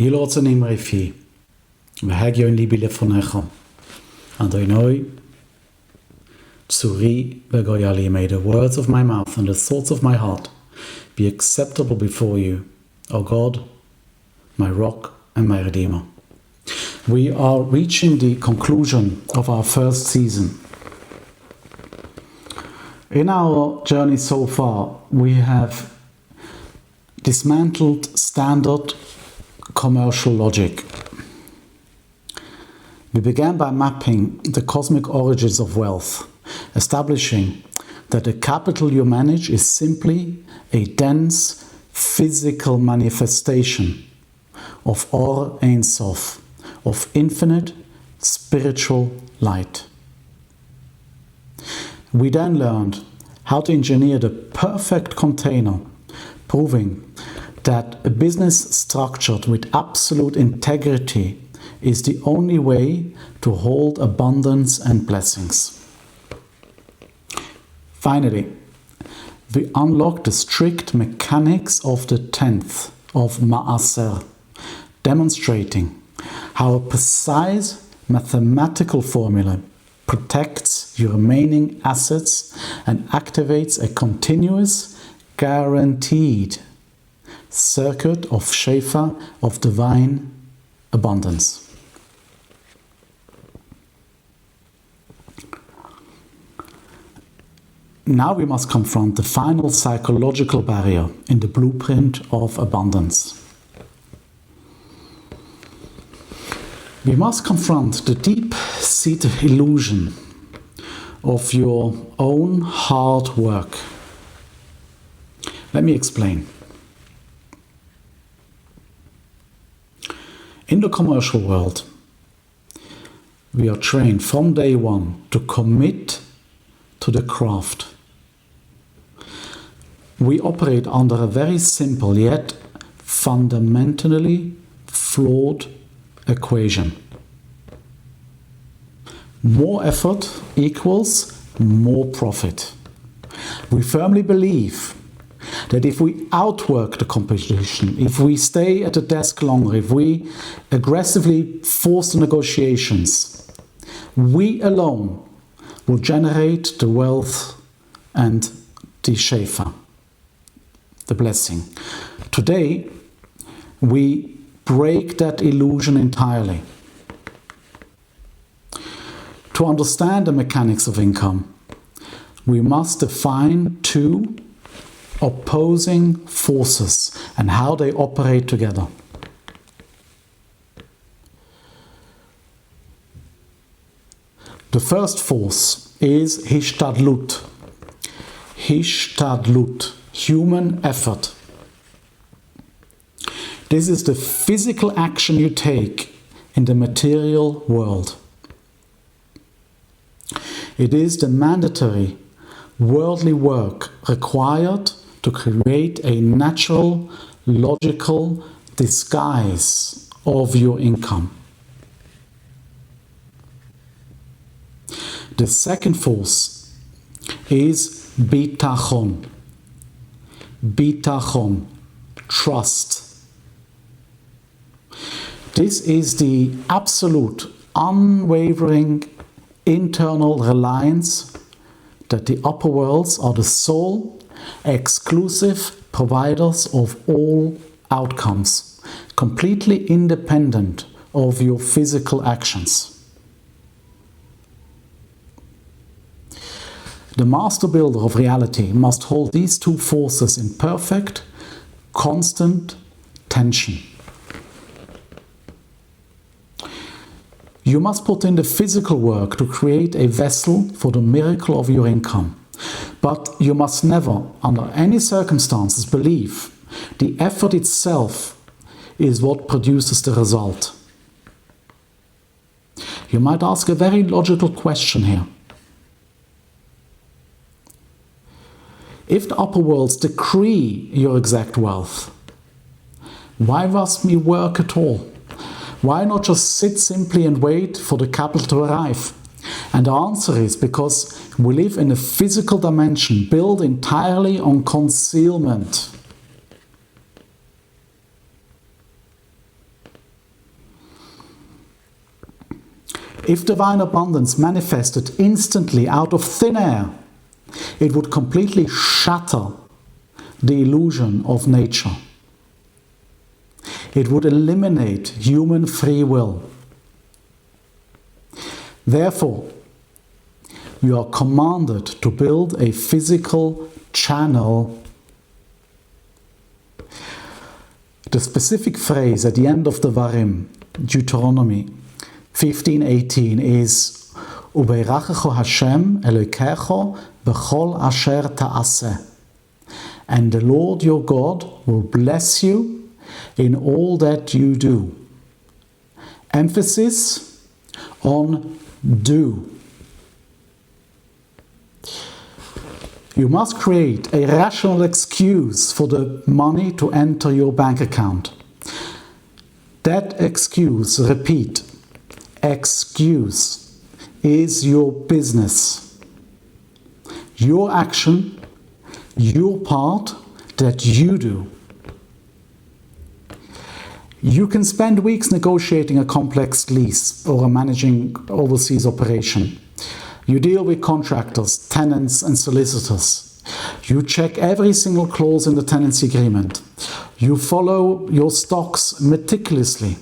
Hilotsen imrefi. Vehagio in libile fonecho. Adonai Tsuri vegoyali, may the words of my mouth and the thoughts of my heart be acceptable before you, O God, my rock and my redeemer. We are reaching the conclusion of our first season. In our journey so far, we have dismantled standard commercial logic. We began by mapping the cosmic origins of wealth, establishing that the capital you manage is simply a dense physical manifestation of Or Ein Sof, of infinite spiritual light. We then learned how to engineer the perfect container, proving that a business structured with absolute integrity is the only way to hold abundance and blessings. Finally, we unlocked the strict mechanics of the 10th of Maaser, demonstrating how a precise mathematical formula protects your remaining assets and activates a continuous, guaranteed circuit of Shefa, of divine abundance. Now we must confront the final psychological barrier in the blueprint of abundance. We must confront the deep-seated illusion of your own hard work. Let me explain. In the commercial world, we are trained from day one to commit to the craft. We operate under a very simple yet fundamentally flawed equation. More effort equals more profit. We firmly believe that if we outwork the competition, if we stay at the desk longer, if we aggressively force the negotiations, we alone will generate the wealth and the shefa, the blessing. Today, we break that illusion entirely. To understand the mechanics of income, we must define two opposing forces and how they operate together. The first force is hishtadlut. Hishtadlut, human effort. This is the physical action you take in the material world. It is the mandatory worldly work required to create a natural, logical disguise of your income. The second force is bitachon. Bitachon, trust. This is the absolute, unwavering internal reliance that the upper worlds are the sole, exclusive providers of all outcomes, completely independent of your physical actions. The master builder of reality must hold these two forces in perfect, constant tension. You must put in the physical work to create a vessel for the miracle of your income. But you must never, under any circumstances, believe the effort itself is what produces the result. You might ask a very logical question here. If the upper worlds decree your exact wealth, why must we work at all? Why not just sit simply and wait for the capital to arrive? And the answer is because we live in a physical dimension built entirely on concealment. If divine abundance manifested instantly out of thin air, it would completely shatter the illusion of nature. It would eliminate human free will. Therefore, you are commanded to build a physical channel. The specific phrase at the end of the Varim, Deuteronomy 15:18, is Ubeirachecho Hashem Elokecho b'chol asher ta'aseh. And the Lord your God will bless you in all that you do. Emphasis on do. You must create a rational excuse for the money to enter your bank account. That excuse, repeat, excuse, is your business. Your action, your part that you do. You can spend weeks negotiating a complex lease or managing overseas operation. You deal with contractors, tenants and solicitors. You check every single clause in the tenancy agreement. You follow your stocks meticulously.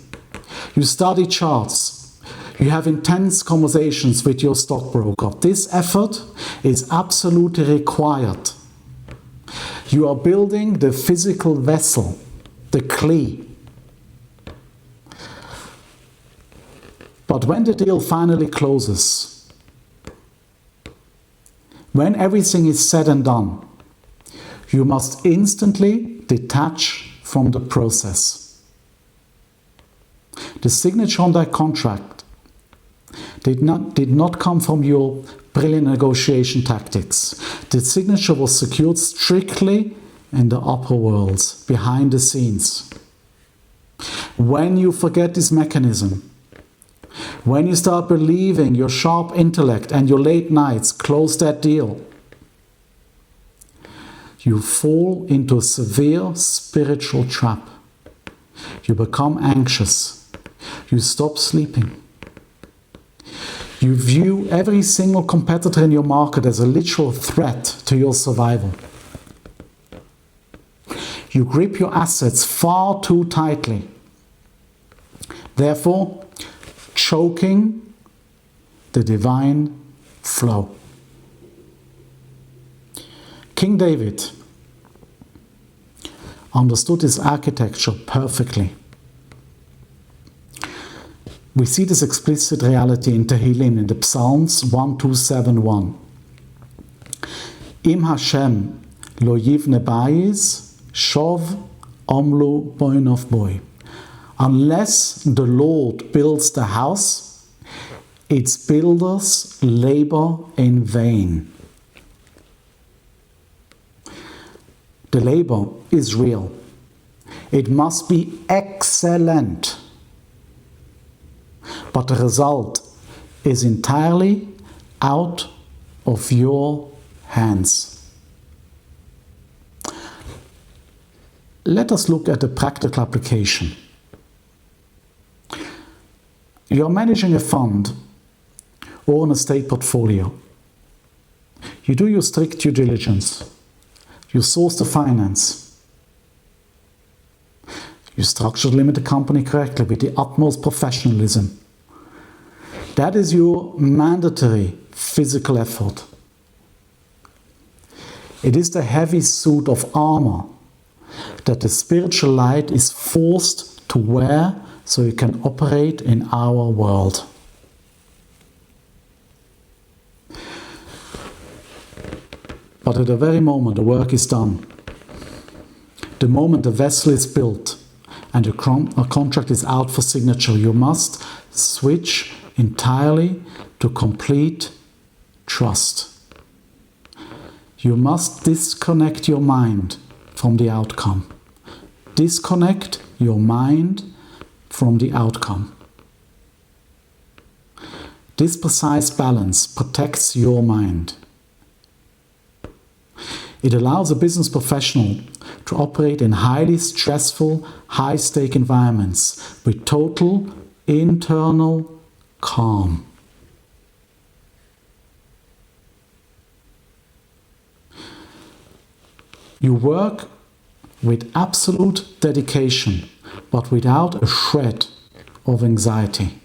You study charts. You have intense conversations with your stockbroker. This effort is absolutely required. You are building the physical vessel, the kli. But when the deal finally closes, when everything is said and done, you must instantly detach from the process. The signature on that contract did not come from your brilliant negotiation tactics. The signature was secured strictly in the upper worlds, behind the scenes. When you forget this mechanism, when you start believing your sharp intellect and your late nights close that deal, you fall into a severe spiritual trap. You become anxious. You stop sleeping. You view every single competitor in your market as a literal threat to your survival. You grip your assets far too tightly. Therefore, choking the divine flow. King David understood this architecture perfectly. We see this explicit reality in Tehillim, in the Psalms 1271. Im Hashem lo yivne bayis, shov omlu boinov boy. Unless the Lord builds the house, its builders labor in vain. The labor is real. It must be excellent. But the result is entirely out of your hands. Let us look at the practical application. You are managing a fund or an estate portfolio. You do your strict due diligence. You source the finance. You structure the limited company correctly with the utmost professionalism. That is your mandatory physical effort. It is the heavy suit of armor that the spiritual light is forced to wear so you can operate in our world. But at the very moment the work is done, the moment the vessel is built and a contract is out for signature, you must switch entirely to complete trust. You must disconnect your mind from the outcome. Disconnect your mind from the outcome. This precise balance protects your mind. It allows a business professional to operate in highly stressful, high-stake environments with total internal calm. You work with absolute dedication, but without a shred of anxiety.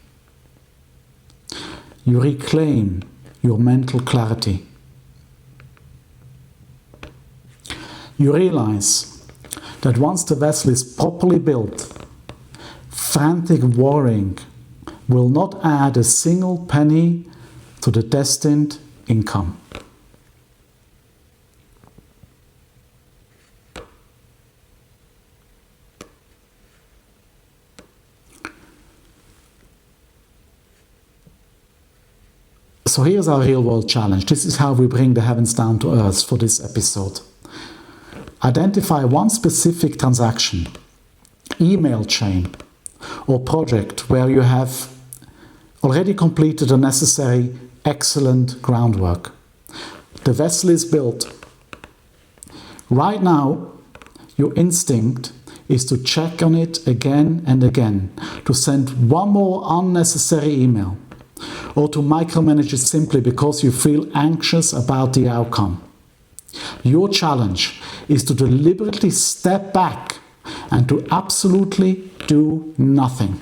You reclaim your mental clarity. You realize that once the vessel is properly built, frantic worrying will not add a single penny to the destined income. So here's our real world challenge. This is how we bring the heavens down to earth for this episode. Identify one specific transaction, email chain, or project where you have already completed the necessary excellent groundwork. The vessel is built. Right now, your instinct is to check on it again and again, to send one more unnecessary email, or to micromanage it simply because you feel anxious about the outcome. Your challenge is to deliberately step back and to absolutely do nothing.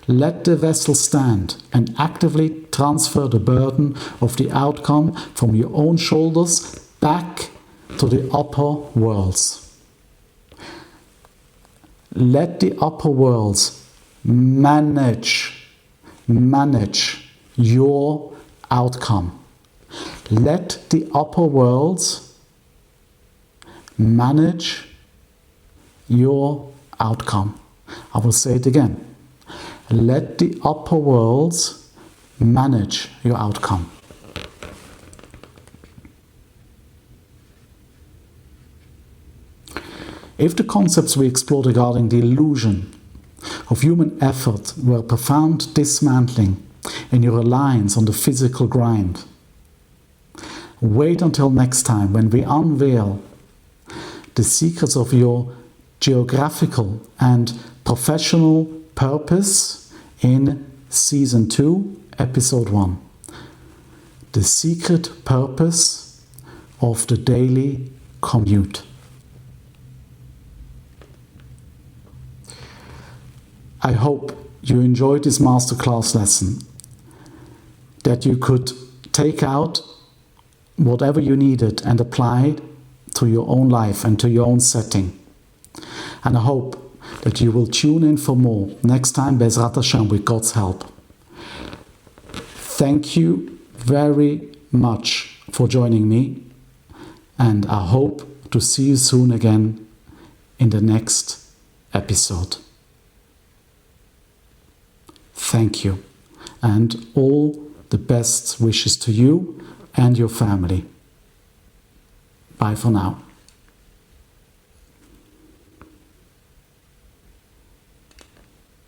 Let the vessel stand and actively transfer the burden of the outcome from your own shoulders back to the upper worlds. Let the upper worlds manage your outcome. Let the upper worlds manage your outcome. I will say it again. Let the upper worlds manage your outcome. If the concepts we explored regarding the illusion of human effort were profound dismantling in your reliance on the physical grind, wait until next time when we unveil the secrets of your geographical and professional purpose in Season 2, Episode 1. The secret purpose of the daily commute. I hope you enjoyed this masterclass lesson, that you could take out whatever you needed and apply it to your own life and to your own setting. And I hope that you will tune in for more next time, Bezrat Hashem, with God's help. Thank you very much for joining me, and I hope to see you soon again in the next episode. Thank you, and all the best wishes to you and your family. Bye for now.